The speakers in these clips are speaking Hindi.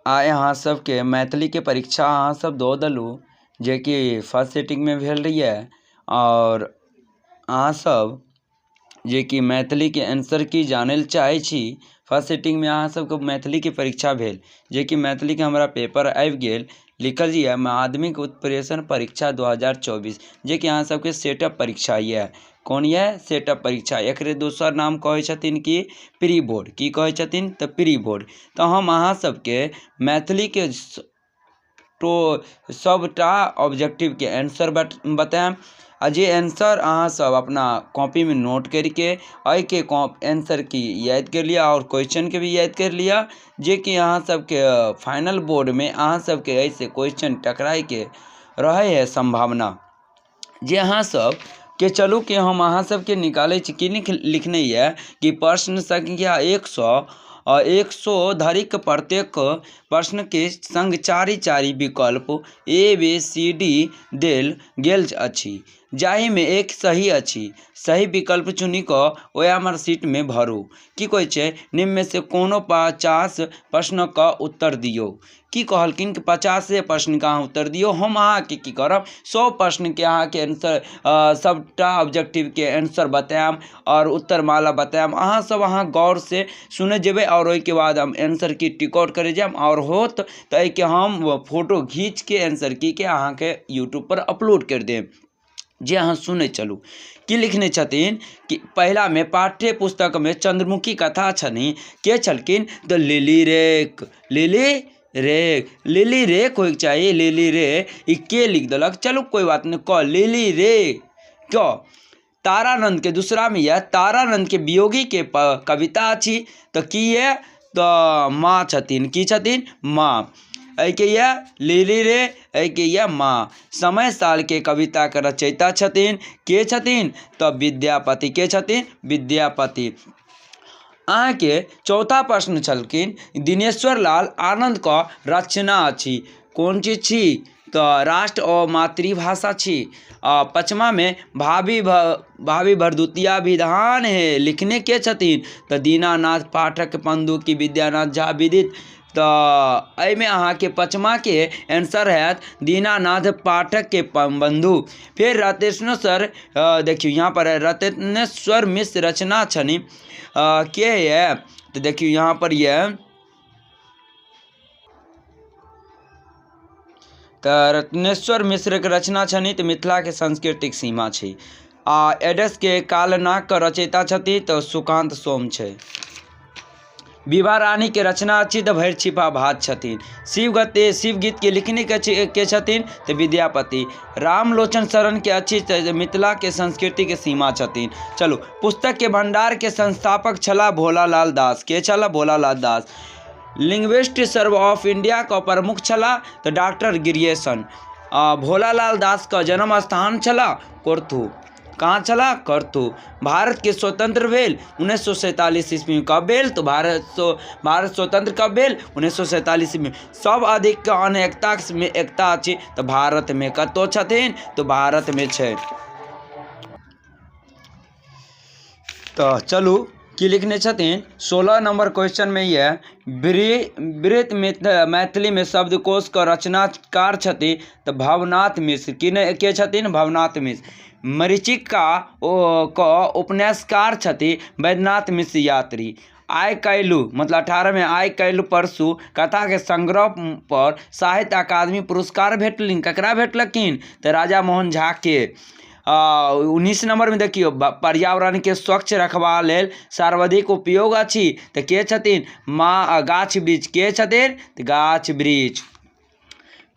आए अहाँ सबके मैथिली के परीक्षा अहाँ सब दऽ देलू जे कि फर्स्ट सीटिंग में भेल रही है, और अहाँ सब जे कि मैथिली के आंसर की जानै चाहे छी। फर्स्ट सीटिंग में अहाँ सबके मैथिली के परीक्षा भेल जे कि मैथिली के हमारा पेपर आबि गेल, लिखल है माध्यमिक उत्प्रेषण परीक्षा 2024 जे कि अहाँ सबके सेटअप परीक्षा ये। कौन ये? सेटअप परीक्षा। एकरे दोसर नाम कहै छथिन कि प्री बोर्ड। की कहै छथिन? तऽ प्री बोर्ड। तो हम अहाँ सबके मैथिली के तो सबटा ऑब्जेक्टिव के आंसर बताएम, आ जे आंसर अहाँ सब अपना कॉपी में नोट करके अइ के आंसर की याद कर लिया और क्वेश्चन के भी याद कर लिया, जे कि अहाँ सबके फाइनल बोर्ड में अहाँ सबके ऐसे क्वेश्चन टकराए के रहे है संभावना। जे अहाँ सब के चलू कि हम अहाँ सबके निकाले छी कि लिखने ये कि प्रश्न संख्या 100 धरिक प्रत्येक प्रश्न के संग चारि विकल्प ABCD देल गेल अछि, जाहि में एक सही अछि। सही विकल्प चुनि कऽ ओएमआर सीट में भरू। की कहै छै? निम्न में से कोनो 50 प्रश्न का उत्तर दियो। की कहलकिन कि 50 प्रश्न का उत्तर दियो। हम अहाँ के की करब, 100 प्रश्न के अहाँ के आंसर सबटा ऑब्जेक्टिव के आंसर बताएम और उत्तर माला बताएम। अहाँ सब अहाँ गौर से सुने जेबे और ओई के बाद हम आंसर की टिक आउट करे जाम, और होत तो एहि के हम फोटो खींच के आंसर की के अहाँ के यूट्यूब पर अपलोड कर देम। जे अहाँ सुने चलू की लिखने छथिन कि पहला में पाठ्य पुस्तक में चंद्रमुखी कथा छनि के छलकिन? तो लिली रेक होइके चाहिए। लिली रे ई के लिख देलक? चलू कोई बात नहीं, क लिली रे क्यों। तारानंद के दूसरा में यह तारानंद के वियोगी के कविता अछि, तो की ये? तो माँ छथिन। की छथिन? माँ। के ये लिली रे, के ये माँ। समय साल के कविता के रचयिता छथिन के छथिन? तो विद्यापति। के छथिन? विद्यापति। अहाँ के चौथा प्रश्न छलकिन दिनेश्वर लाल आनंद का रचना अछि। कौन चीज छी? तो राष्ट्र और मातृभाषा छी। पचमा में भाभी भरदुतिया विधान है लिखने के छथिन? तो दीनानाथ पाठक पंडु की विद्यानाथ झा विदित। तो में अहाँ के पचमा के आंसर है दीनानाथ पाठक के बंधु। फिर रत्नेश्वर देखियो यहाँ पर है रत्नेश्वर मिश्र रचना छनि के है? तो देखियो यहाँ पर यह रत्नेश्वर मिश्र के रचना छनि तो मिथिला के सांस्कृतिक सीमा छै। एडस के कालनाक के रचयिता छथि तो सुकांत सोम छै। विभा रानी के रचना अछि तो भैर छिपा भात छथिन। शिव गीत के लिखने के छथिन तो विद्यापति। रामलोचन शरण के अच्छी मिथिला के संस्कृति के सीमा छथिन। चलो पुस्तक के भंडार के संस्थापक छला भोलालाल दास। के छला? भोलालाल दास। लिंग्विस्ट सर्व ऑफ इंडिया का प्रमुख छला तो डॉक्टर गिरियसन। भोलालाल दास का जन्म स्थान छला कोर्थू। कहाँ छला? कोर्थू। भारत के स्वतंत्र भेल 1947 ईस्वी में। कब भेल? तो भारत स्वतंत्र कब भेल? 1947 ईस्वी में। सब अधिक अनेकता में एकता अछि तो भारत में कतो छथिन? तो भारत में छै। तो चलू की लिखने छथिन 16 नंबर क्वेश्चन में यह वृत्त मैथिली में शब्दकोश का रचनाकार छथि तो भवनाथ मिश्र। के छथिन? भवनाथ मिश्र। मरीचिका उपन्यासकार छथि वैद्यनाथ मिश्र यात्री। आइ काल्हि मतलब 18 में आइ काल्हि परसू कथा के संग्रह पर साहित्य अकादमी पुरस्कार भेटलिन। ककरा भेटलकिन? तो राजा मोहन झा के। 19 नंबर में देखियो पर्यावरण के स्वच्छ रखबा लेल सर्वाधिक उपयोग अछि तो के छथिन? माँ गाछ वृक्ष। के छथिन? तो गाछ वृक्ष।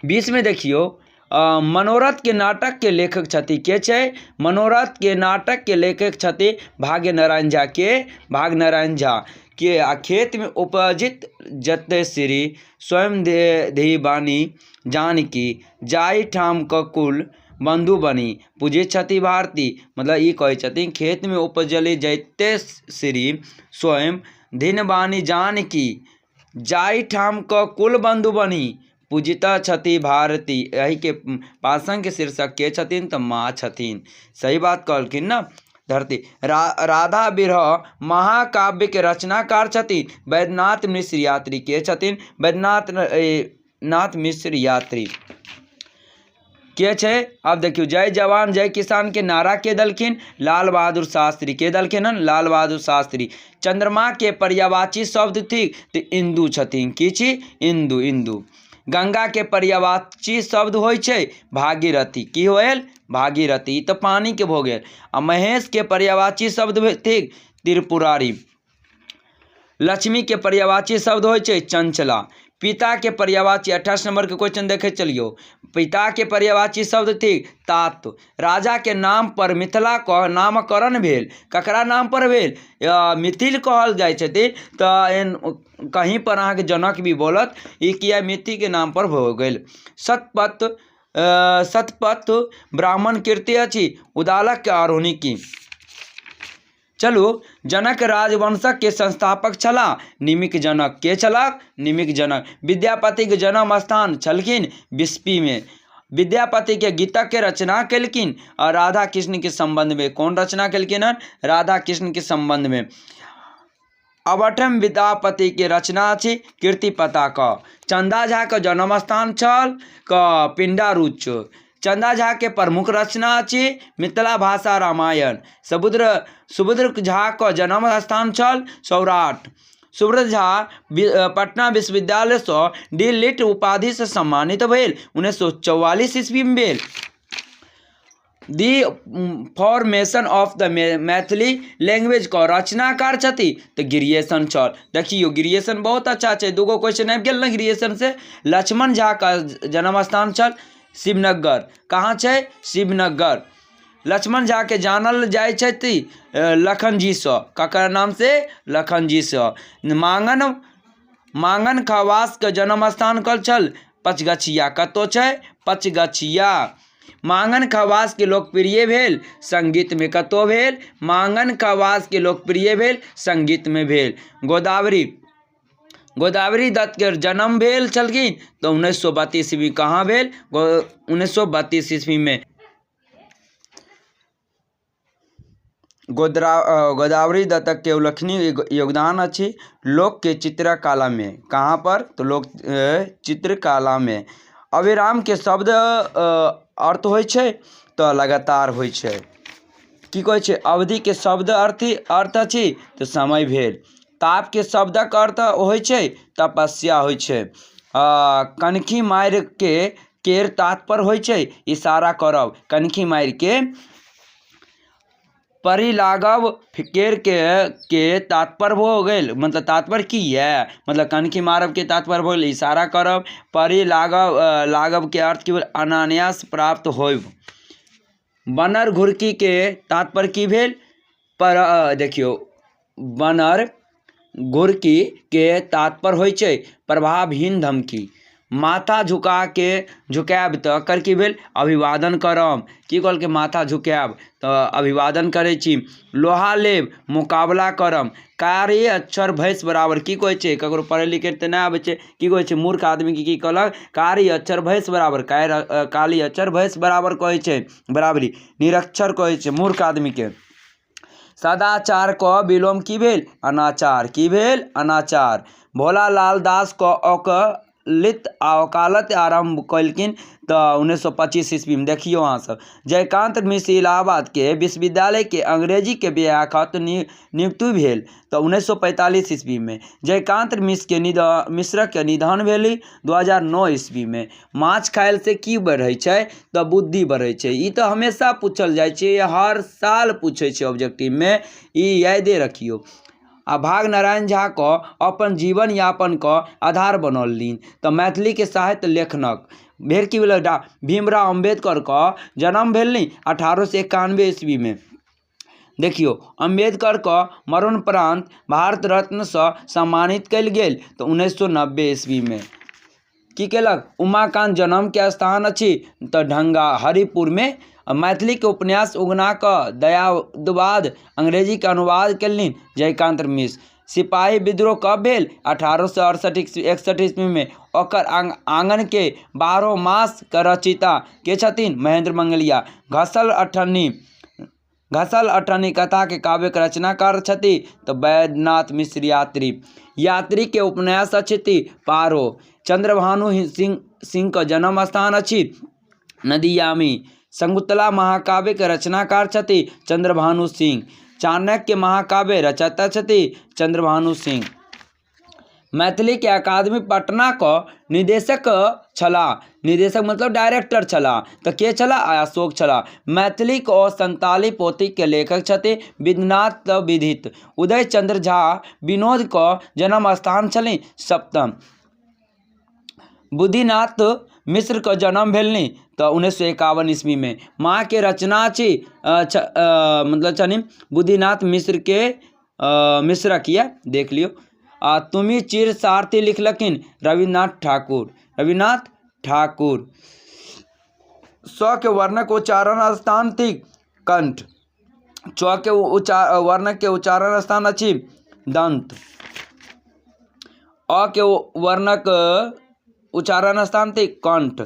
20 में देखियो मनोरथ के नाटक के लेखक छथि। के छै? मनोरथ के नाटक के लेखक छथि भाग्यनारायण झा। के? भाग्यनारायण झा के। खेत में उपजित जते श्री स्वयं देही बानी जानकी जाहि ठाम क कुल बंधु बनी पूजे छथि भारती। मतलब ये कहे छथिन खेत में उपजली जैते श्री स्वयं धीन बानी जानकी जाहि ठाम क कुल बंधु बनी पूजिता छथि भारती। यही के पासन के शीर्षक के छथिन? तो माँ छथिन। सही बात कहलखिन ना। धरती। राधा विरह महाकाव्य के रचनाकार छथिन वैद्यनाथ मिश्र यात्री। के छथिन? वैद्यनाथ मिश्र यात्री के छे? अब देखियो, जय जवान जय किसान के नारा के दलखिन? लाल बहादुर शास्त्री। के दलखिन हन? लाल बहादुर शास्त्री। चंद्रमा के पर्यायवाची शब्द थी तो इंदु छथिन। की छी? इंदु। इंदु। गंगा के पर्यायवाची शब्द होय छे भागीरथी। की होयल? भागीरथी। तो पानी के भो गेल। आ महेश के पर्यायवाची शब्द थी त्रिपुरारी। लक्ष्मी के पर्यायवाची शब्द होय छे चंचला। पिता के पर्यायवाची 28 नंबर के क्वेश्चन देखे चलियो। पिता के पर्यायवाची शब्द थी तात। राजा के नाम पर मिथिला का नामकरण भेल। ककरा नाम पर भेल? मिथिल कहल जाय छथिन। तो कहीं पर अहाँ के जनक भी बोलत ई किया मिथि के नाम पर हो गेल। सतपथ ब्राह्मण कीर्ति अछि उदालक के आरोही की। चलू, जनक राजवंशक के संस्थापक छला निमिक जनक। के छलक? निमिक जनक। विद्यापति के जन्म स्थान छलखिन बिस्फी में। विद्यापति के गीतक के रचना केलखिन और राधा कृष्ण के संबंध में। कौन रचना केलखिन? राधा कृष्ण के संबंध में। अवठम विद्यापति के रचना अछि कीर्ति पताका। चंदा झा का जन्म स्थान छल पिंडारुच। चंदा झा के प्रमुख रचना अछि मिथिला भाषा रामायण। सुभद्र झा का जन्म स्थान छल सौराठ। सुभद्र झा पटना विश्वविद्यालय से डी लिट उपाधि से सम्मानित भेल 1944 ईस्वी में भेल। दी formation of the Maithili language का रचनाकार छथि तो गिरिएशन छल। देखियो, गिरिएशन बहुत अच्छा है। दूगो क्वेश्चन आबि गेल ना गिरिएशन से। लक्ष्मण झा का जन्म स्थान छल शिवनगर। कहाँ छे? शिवनगर। लक्ष्मण झा के जानल जाय छथि लखन जी से। ककर नाम से? लखन जी से। मांगन खवास के जन्म स्थान कल छल पचगछिया। कतो छे? पचगछिया। मांगन खवास के लोकप्रिय भेल संगीत में। कतो भेल? मांगन खवास के लोकप्रिय भेल संगीत में भेल। गोदावरी दत्त के जन्म भेल छलखिन तो 1932 ईस्वी। कहाँ भेल? 1932 ईस्वी में। गोदावरी दत्त के उल्लेखनीय योगदान अछि लोक के चित्रकला में। कहाँ पर? तो लोक चित्रकला में। अविराम के शब्द अर्थ होय छे तो लगातार होय छे। की कहै छे? अवधि के शब्द अर्थ अछि तो समय भेल। ताप के शब्दक अर्थ होय छे तपस्या होय छे। कनखी मार के केर तात्पर्य होय छे इशारा करब। कनखी मार के परिलागव केर के तात्पर्य हो गेल। मतलब तात्पर्य की है? मतलब कनखी मारब के तात्पर्य हो गेल इशारा करब। लागव के अर्थ की भेल? अनायास प्राप्त होयब। बनर घुरकी के तात्पर्य की भेल? देखियो, बनर घुरकी के तात्पर्य होय छे प्रभावहीन धमकी। माथा झुका के झुकाब तो कर की भेल? अभिवादन करब। की कहल के? माथा झुकाब तो अभिवादन करे छी। लोहा लेब मुकाबला करब। कारी अक्षर भैंस बराबर। की कहै छे? ककरो पढ़े लिखे ते ना आबे छे। की कहै छे? मूर्ख आदमी की कहलक? कारी अक्षर भैंस बराबर। काली अक्षर भैंस बराबर कहै छे बराबरी। निरक्षर कहै छे मूर्ख आदमी के। सदाचार का विलोम की भेल? अनाचार। की भेल? अनाचार। भोला लाल दास को वकालत आरंभ कलकिन तो 1925 ईस्वी में। देखियो अहाँ सब। जयकांत मिश्र इलाहाबाद के विश्वविद्यालय के अंग्रेजी के व्याख्यात नियुक्ति भेल तो 1945 ईस्वी में। जयकांत मिश्र के निधन भेल 2009 ईस्वी में। माछ खाइल से की बढ़े छे? तो बुद्धि बढ़े छे। ई तो हमेशा पूछल जाय छे, हर साल पूछे छे ऑब्जेक्टिव में। ई यादे रखियो। भाग नारायण झा को अपन जीवन यापन का आधार बनौलीन तो मैथिली के साहित्य लेखनक भेल की भेल? भीमराव अम्बेडकर का जन्म भेल 1891 ईस्वी में। देखियो, अम्बेडकर का मरणोपरांत भारत रत्न से सम्मानित कल गेल तो 1990 ईस्वी में। की केलक? उमाकांत जन्म के स्थान अछि तो ढंगा हरिपुर में। मैथिली के उपन्यास उगना का दयावाद अंग्रेजी के अनुवाद कलिन जयकांत मिश्र। सिपाही विद्रोह कब भेल? 1868-61 ईस्वी में। ओकर आंगन के 12 मास का रचयिता के छथिन? महेंद्र मंगलिया। घसल अठन्नी घसल अठनी कथा के काव्य के रचनाकार छथि तऽ वैद्यनाथ मिश्र यात्री। यात्री के उपन्यास अछि पारो। चंद्रभानु सिंह का जन्म स्थान अछि नदियामी। शकुंतला महाकाव्य के रचनाकार छथि चंद्रभानु सिंह। चाणक्य महाकाव्य रचयिता छथि चंद्रभानु सिंह। मैथिली के अकादमी पटना का निदेशक छलाह। निदेशक मतलब डायरेक्टर छलाह तऽ के छलाह? अशोक छलाह। मैथिली और संताली पोथी के लेखक छथि विद्यनाथ विदित। उदय चंद्र झा विनोद का जन्म स्थान छलनि सप्तम। बुद्धिनाथ मिश्र का जन्म भेलनि तो 1951 ईस्वी में। माँ के रचना अछि मतलब छनि बुद्धिनाथ मिश्र के मिश्रक ये देख लियो। तुमी चिर सारथी लिखलखिन रविन्द्रनाथ ठाकुर। रविन्द्रनाथ ठाकुर। स्व के वर्णक उच्चारण स्थान थी कंठ। च के वर्णक के उच्चारण स्थान अछि दंत। अ के वर्णक उच्चारण स्थान थी कंठ।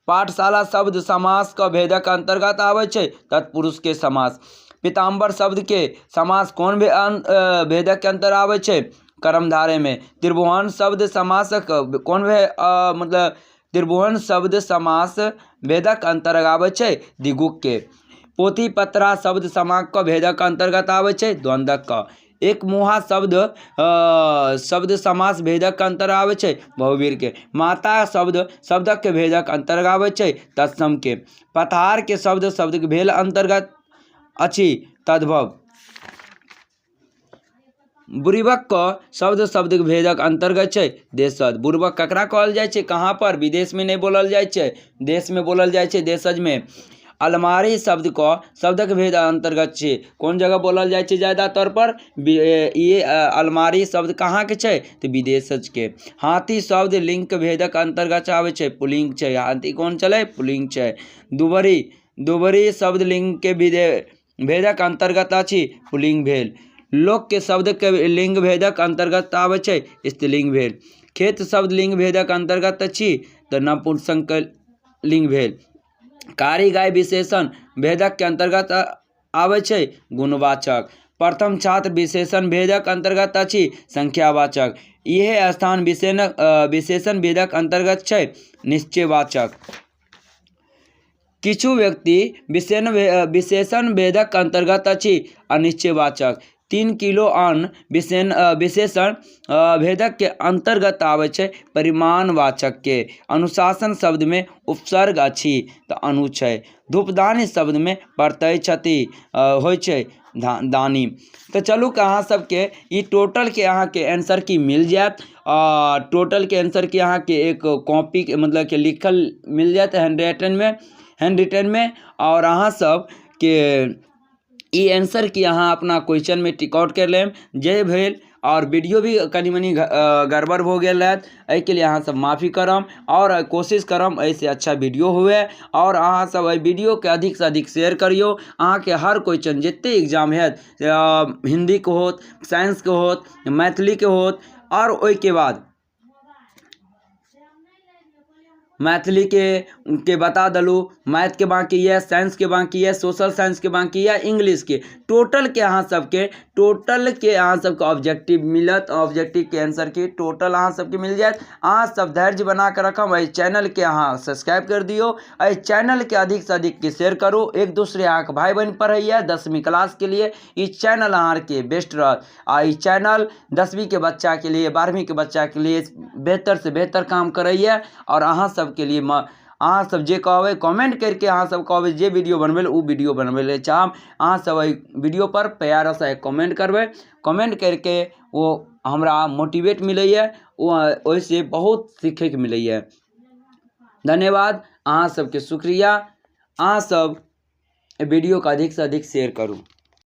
पाठशाला शब्द समास का भेदक अंतर्गत आवे छे तत्पुरुष के समास। पीताम्बर शब्द के समास कौन भेदक के अंतर आवे छे? कर्मधारय में। त्रिभुवन शब्द समासक कौन मतलब त्रिभुवन शब्द समास भेदक अंतर्गत आवे छे दिगुक के। पोथी पत्रा शब्द समास का भेदक अंतर्गत आवे छे द्वंद्वक का। एक मुहा शब्द समास भेदक अंतर आवे छे बहुवीर के। माता शब्दक के भेदक अंतर्गत आवे छे तत्सम के। पतहार के शब्द के भेद अंतर्गत अछि तद्भव। बुड़बक का शब्द के भेदक अंतर्गत छे देशज। बुड़बक ककरा कहल जाय छे? कहाँ पर? विदेश में नहीं बोलल जाय छे, देश में बोलल जाय छे देशज में। अलमारी शब्द के भेद अंतर्गत छे कौन जगह बोलल जाय छे ज्यादातर पर? ये अलमारी शब्द कहाँ के छे? तो विदेशज के। हाथी शब्द लिंग के भेदक अंतर्गत आवे छे पुल्लिंग छे। हाथी कौन चले? पुल्लिंग छे। दुबरी शब्द लिंग के भेदक अंतर्गत अछि पुल्लिंग भेल। लोक के शब्द के लिंग भेदक अंतर्गत आवे छे स्त्रीलिंग भेल। खेत शब्द लिंग भेदक अंतर्गत अछि तो नपुंसक लिंग भेल। कारी गाय विशेषण भेदक के अंतर्गत आवे छे गुणवाचक। प्रथम छात्र विशेषण भेदक अंतर्गत अछि संख्यावाचक। यह स्थान विशेषण भेदक अंतर्गत छे निश्चयवाचक। किछु व्यक्ति विशेषण भेदक अंतर्गत अछि अनिश्चयवाचक। 3 किलो अन्न विशेषण भेदक के अंतर्गत आवे छे परिमाणवाचक के। अनुशासन शब्द में उपसर्ग अछि तो अनु छे। धूपदानी शब्द में प्रत्यय छथि होय छे दानी। तो चलू अहाँ सबके ई टोटल के अहाँ के आंसर की मिल जात। टोटल के आंसर की अहाँ के एक कॉपी के मतलब के लिखल मिल जात हैंड रिटन में। और अहाँ सब के ई आंसर की अहाँ अपना क्वेश्चन में टिक आउट कर लेम जे भेल। और वीडियो भी कनी मनी गड़बड़ हो गेल रहत, एहि के लिए अहाँ सब माफ़ी करम और कोशिश करम ऐसे अच्छा वीडियो हुए। और अहाँ सब वीडियो के अधिक से अधिक शेयर करियो। अहाँ के हर क्वेश्चन जितने एग्जाम है हिंदी के होत, साइंस के होत, मैथिली के होत और ओई के बाद मैथिली के बता दलू, मैथ के बाकी है, साइंस के बाकी है, सोशल साइंस के बाकी है, इंग्लिश के। टोटल के अहाँ सबके ऑब्जेक्टिव मिलत। ऑब्जेक्टिव के आंसर की टोटल अहाँ सबके मिल जाए। अहाँ सब धैर्य बना कर रखम। इस चैनल के अहाँ सब्सक्राइब कर दियो। इस चैनल के अधिक से अधिक के शेयर करो। एक दूसरे अहाँ के भाई बहन पढ़ैया 10वीं क्लास के लिए इस चैनल अहाँ के बेस्ट रहत। इस चैनल 10वीं के बच्चा के लिए, 12वीं के बच्चा के लिए बेहतर से बेहतर काम करैया। और अहाँ सब के लिए अहाँ सब जे कहबे कमेंट करके अहाँ सब कहबे जे वीडियो बनबे उ वीडियो बनबे ले चाहम। अहाँ सब वीडियो पर प्यार से कमेंट करबे। कमेंट करके वो हमरा मोटिवेट मिलैया, ओइसे बहुत सीखे के मिलैया। धन्यवाद। अहाँ सबके शुक्रिया। अहाँ सब वीडियो को अधिक से अधिक शेयर करूँ।